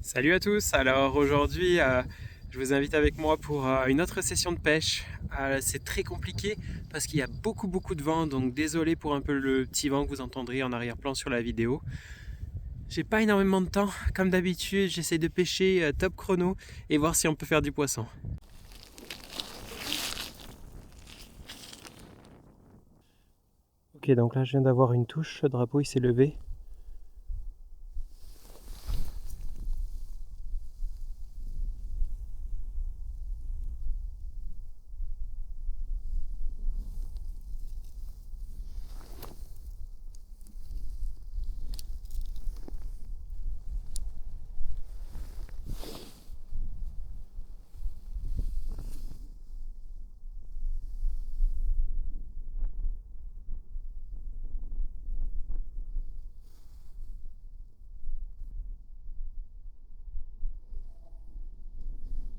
Salut à tous, alors aujourd'hui je vous invite avec moi pour une autre session de pêche. C'est très compliqué parce qu'il y a beaucoup de vent, donc désolé pour un peu le petit vent que vous entendrez en arrière-plan sur la vidéo. J'ai pas énormément de temps, comme d'habitude j'essaie de pêcher top chrono et voir si on peut faire du poisson. Ok, donc là je viens d'avoir une touche, le drapeau il s'est levé.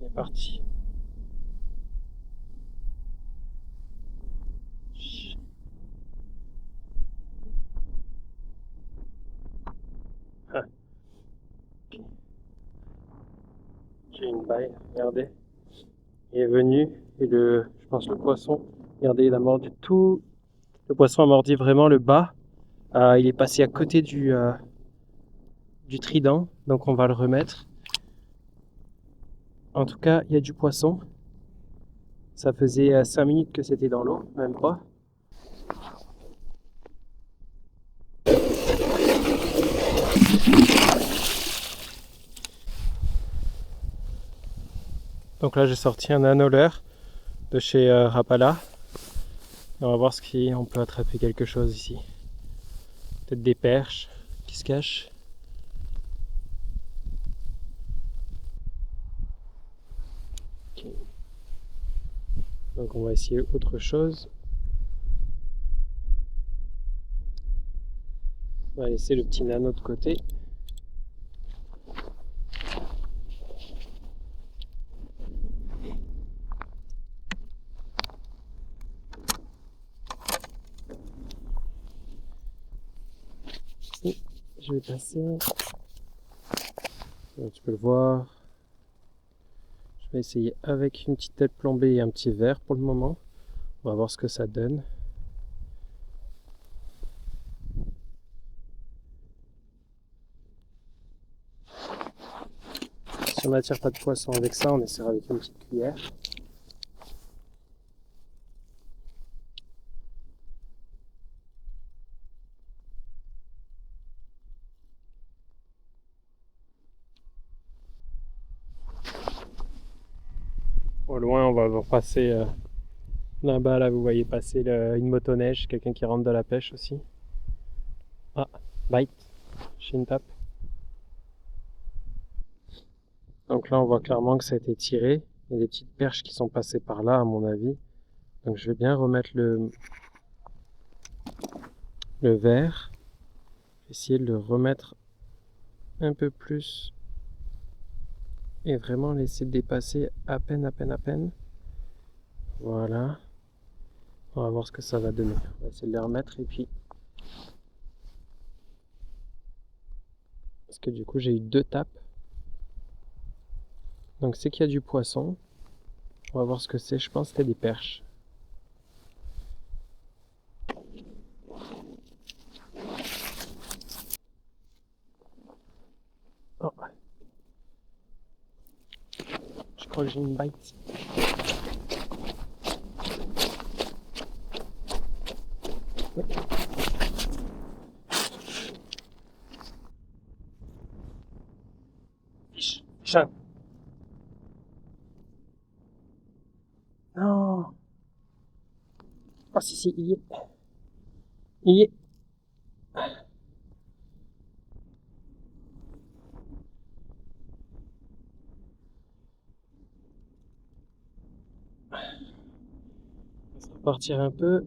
Il est parti. Ah, j'ai une baille, regardez. Il est venu et je pense le poisson, regardez, il a mordu tout. Le poisson a mordu vraiment le bas. Il est passé à côté du trident, donc on va le remettre. En tout cas, il y a du poisson. Ça faisait 5 minutes que c'était dans l'eau, même pas. Donc là, j'ai sorti un anoleur de chez Rapala. Et on va voir si on peut attraper quelque chose ici. Peut-être des perches qui se cachent. Okay. Donc on va essayer autre chose. On va laisser le petit nano de côté. Et je vais passer. Tu peux le voir. Je vais essayer avec une petite tête plombée et un petit verre pour le moment. On va voir ce que ça donne. Si on n'attire pas de poisson avec ça, on essaiera avec une petite cuillère. Au loin, on va voir passer là-bas, là, vous voyez passer une motoneige, quelqu'un qui rentre de la pêche aussi. Ah, bite, j'ai une tape. Donc là, on voit clairement que ça a été tiré. Il y a des petites perches qui sont passées par là, à mon avis. Donc je vais bien remettre le verre. Essayer de le remettre un peu plus et vraiment laisser dépasser à peine. Voilà. On va voir ce que ça va donner. On va essayer de les remettre et puis... Parce que du coup, j'ai eu 2 tapes. Donc c'est qu'il y a du poisson. On va voir ce que c'est. Je pense que c'était des perches. Oh. Je crois que j'ai une bite. Oui. Chat. Non. Oh si, il y est. Il y est. Ça va partir un peu.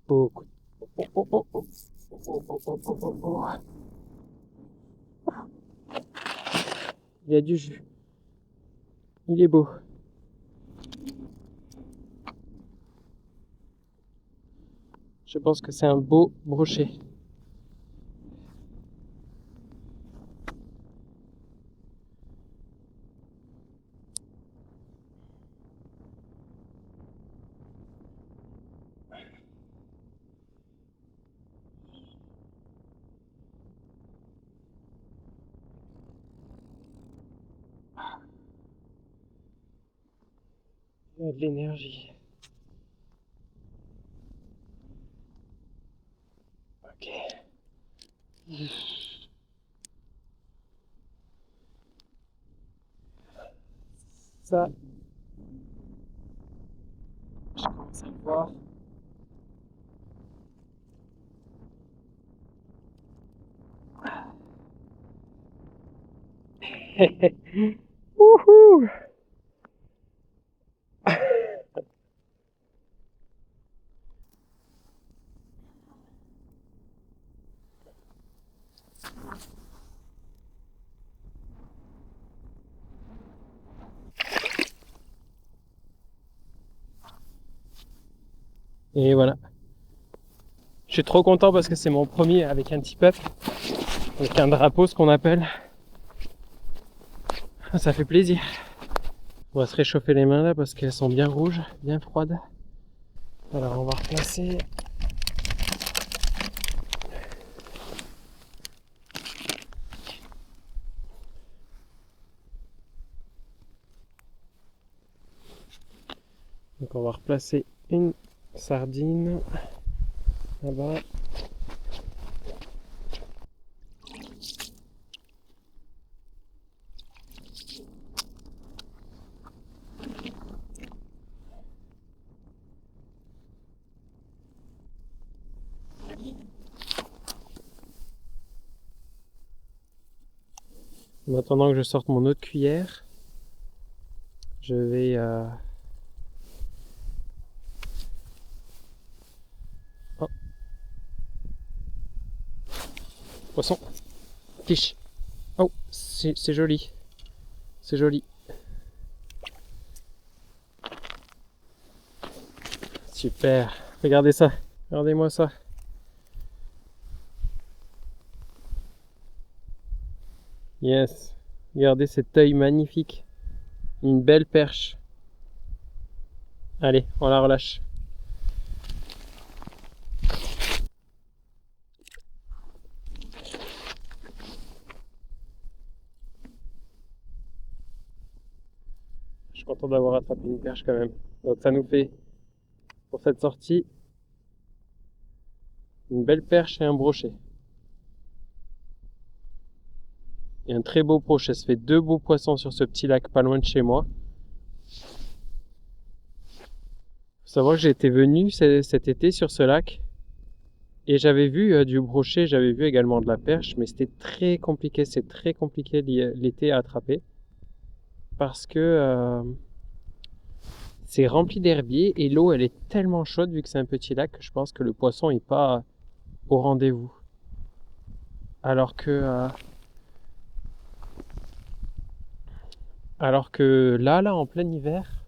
Beaucoup. Oh. Il y a du jus. Il est beau. Je pense que c'est un beau brochet. Il y a de l'énergie. Ok. Ça, je commence à le voir. Wouhou! Et voilà. Je suis trop content parce que c'est mon premier avec un tip-up, avec un drapeau, ce qu'on appelle. Ça fait plaisir. On va se réchauffer les mains là parce qu'elles sont bien rouges, bien froides. Alors on va replacer. Donc on va replacer une sardine là-bas. En attendant que je sorte mon autre cuillère, je vais oh, poisson, fiche. Oh, c'est joli, c'est joli. Super, regardez ça, regardez-moi ça. Yes, regardez cet œil magnifique, une belle perche. Allez, on la relâche. Je suis content d'avoir attrapé une perche quand même. Donc ça nous fait, pour cette sortie, une belle perche et un brochet. Et un très beau brochet. Ça fait deux beaux poissons sur ce petit lac pas loin de chez moi. Faut savoir que j'étais venu cet été sur ce lac et j'avais vu du brochet, j'avais vu également de la perche, mais c'était très compliqué. C'est très compliqué l'été à attraper parce que c'est rempli d'herbiers et l'eau elle est tellement chaude vu que c'est un petit lac que je pense que le poisson est pas au rendez-vous. Alors que là en plein hiver,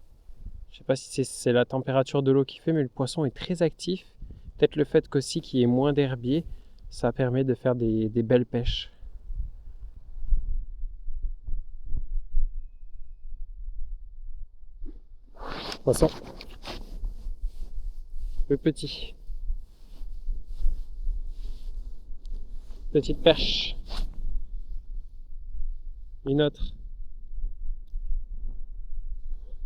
je sais pas si c'est la température de l'eau qui fait, mais le poisson est très actif. Peut-être le fait qu'aussi qu'il y ait moins d'herbiers, ça permet de faire des belles pêches. Poisson, le petit. Petite perche. Une autre.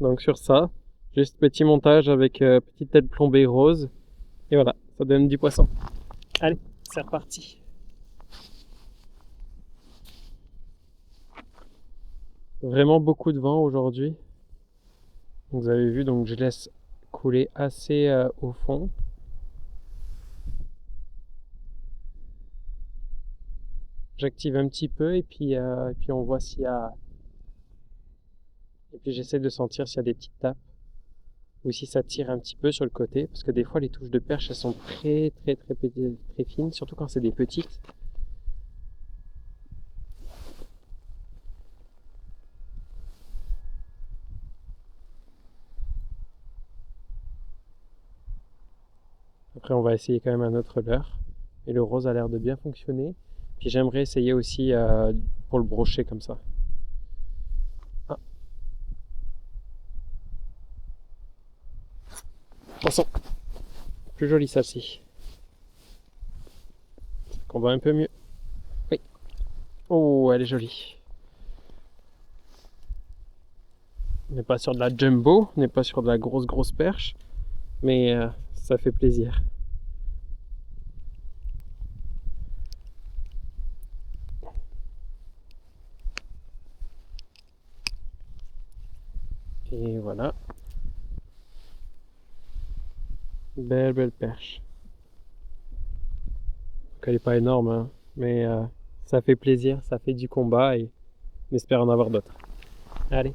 Donc sur ça, juste petit montage avec petite tête plombée rose. Et voilà, ça donne du poisson. Allez, c'est reparti. Vraiment beaucoup de vent aujourd'hui. Vous avez vu, donc je laisse couler assez au fond. J'active un petit peu et puis on voit s'il y a. Et puis j'essaie de sentir s'il y a des petites tapes ou si ça tire un petit peu sur le côté, parce que des fois les touches de perche elles sont très très très très fines, surtout quand c'est des petites. Après on va essayer quand même un autre leurre. Et le rose a l'air de bien fonctionner. Puis j'aimerais essayer aussi pour le brochet comme ça. Ah, attention, plus jolie celle-ci. On voit un peu mieux. Oui. Oh, elle est jolie. On n'est pas sur de la jumbo, on n'est pas sur de la grosse perche, mais ça fait plaisir. Et voilà. Belle perche. Donc elle n'est pas énorme, hein, mais ça fait plaisir, ça fait du combat et on espère en avoir d'autres. Allez.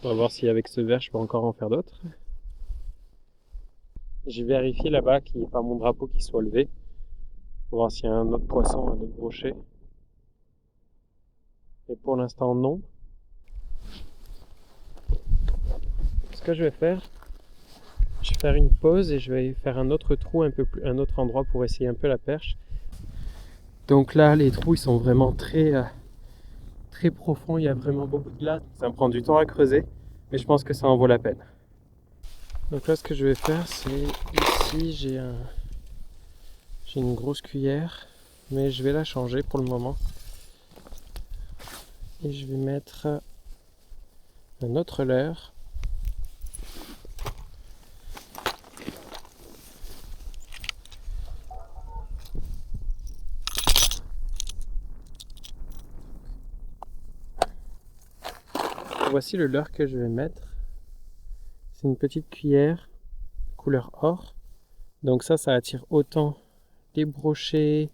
On va voir si avec ce verre je peux encore en faire d'autres. J'ai vérifié là-bas qu'il n'y ait pas mon drapeau qui soit levé pour voir s'il y a un autre poisson, un autre brochet. Et pour l'instant non. Ce que je vais faire une pause et je vais faire un autre trou, un autre endroit pour essayer un peu la perche. Donc là les trous ils sont vraiment très profonds, il y a vraiment beaucoup de glace. Ça me prend du temps à creuser, mais je pense que ça en vaut la peine. Donc là ce que je vais faire c'est ici j'ai une grosse cuillère, mais je vais la changer pour le moment. Et je vais mettre un autre leurre. Voici le leurre que je vais mettre. C'est une petite cuillère couleur or. Donc ça attire autant les brochets,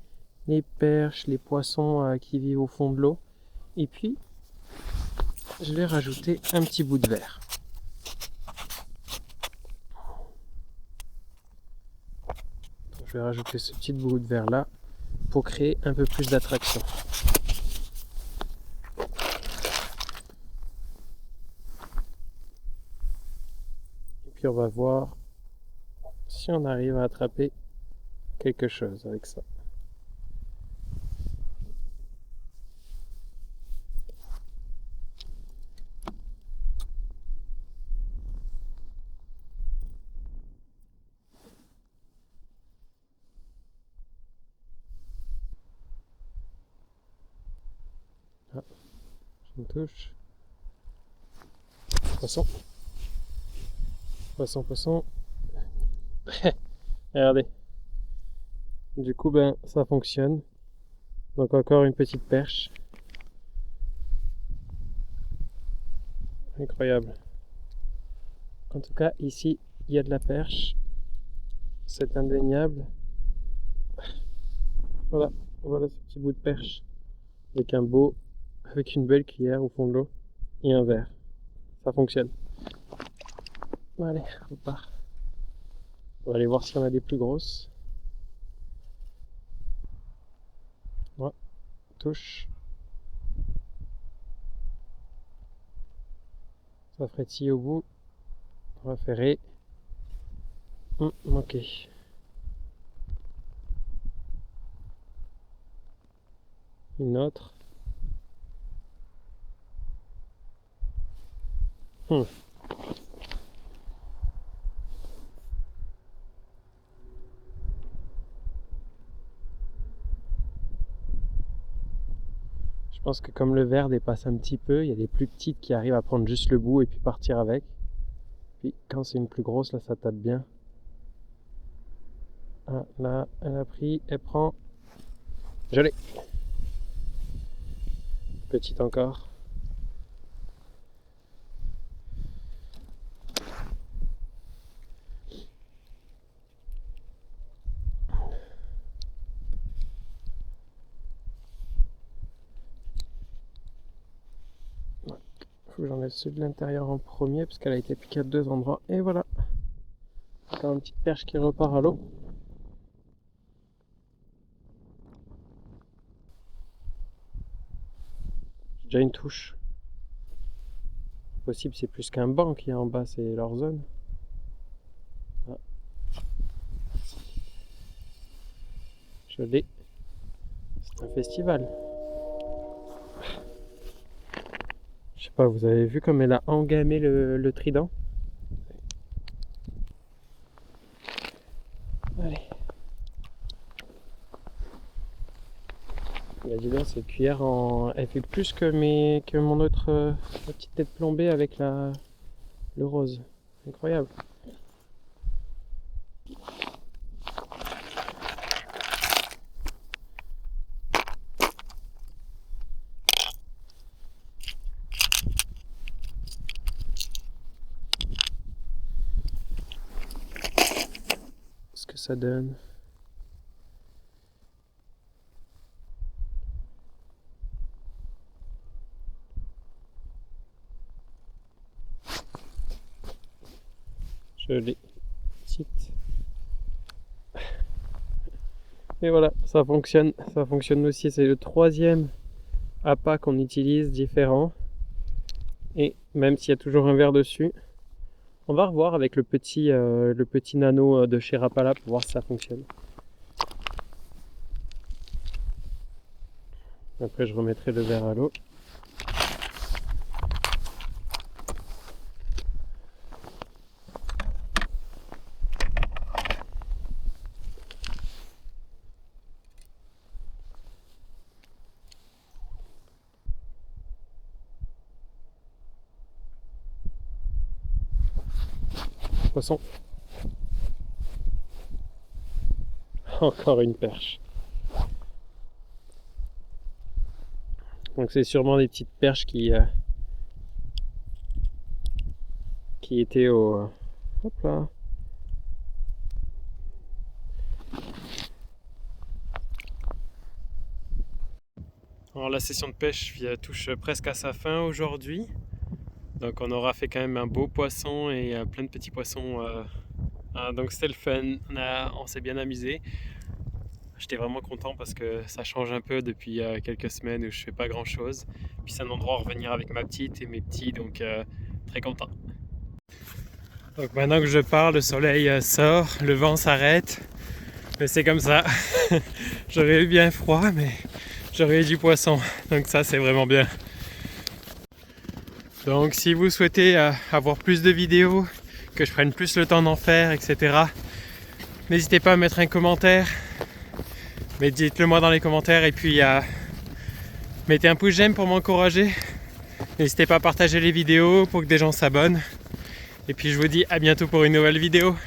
les perches, les poissons qui vivent au fond de l'eau. Et puis, je vais rajouter un petit bout de verre. Donc, je vais rajouter ce petit bout de verre là pour créer un peu plus d'attraction. Et puis on va voir si on arrive à attraper quelque chose avec ça. Ah, je me touche. Poisson. Poisson. Regardez. Du coup, ça fonctionne. Donc encore une petite perche. Incroyable. En tout cas, ici, il y a de la perche. C'est indéniable. Voilà ce petit bout de perche. Avec une belle cuillère au fond de l'eau et un verre. Ça fonctionne. Allez, on part. On va aller voir si on a des plus grosses. Ouais, touche. Ça frétille au bout. On va ferrer. Ok. Une autre. Je pense que comme le verre dépasse un petit peu, il y a des plus petites qui arrivent à prendre juste le bout et puis partir avec. Puis quand c'est une plus grosse, là ça tape bien. Ah, là, elle a pris, elle prend. Je l'ai. Petite encore. Faut que j'enlève ceux de l'intérieur en premier parce qu'elle a été piquée à deux endroits. Et voilà. Encore une petite perche qui repart à l'eau. Déjà une touche. Possible, c'est plus qu'un banc qui est en bas, c'est leur zone. Ah. Je l'ai. C'est un festival. Je sais pas, vous avez vu comme elle a engamé le trident? Allez. Bah dis donc, cette cuillère elle fait plus que mon autre ma petite tête plombée avec le rose. Incroyable. Ce que ça donne. Je l'ai. Et voilà, ça fonctionne aussi. C'est le 3e appât qu'on utilise différent. Et même s'il y a toujours un verre dessus, on va revoir avec le petit nano de chez Rapala pour voir si ça fonctionne. Après, je remettrai le verre à l'eau. Poisson. Encore une perche. Donc c'est sûrement des petites perches qui étaient au... Hop là. Alors la session de pêche touche presque à sa fin aujourd'hui. Donc on aura fait quand même un beau poisson et plein de petits poissons. Donc c'était le fun, on s'est bien amusé. J'étais vraiment content parce que ça change un peu depuis quelques semaines où je fais pas grand chose. Puis c'est un endroit où revenir avec ma petite et mes petits, donc très content. Donc maintenant que je pars, le soleil sort, le vent s'arrête. Mais c'est comme ça. J'aurais eu bien froid, mais j'aurais eu du poisson. Donc ça c'est vraiment bien. Donc si vous souhaitez avoir plus de vidéos, que je prenne plus le temps d'en faire, etc. N'hésitez pas à mettre un commentaire. Mais dites-le moi dans les commentaires et puis mettez un pouce j'aime pour m'encourager. N'hésitez pas à partager les vidéos pour que des gens s'abonnent. Et puis je vous dis à bientôt pour une nouvelle vidéo.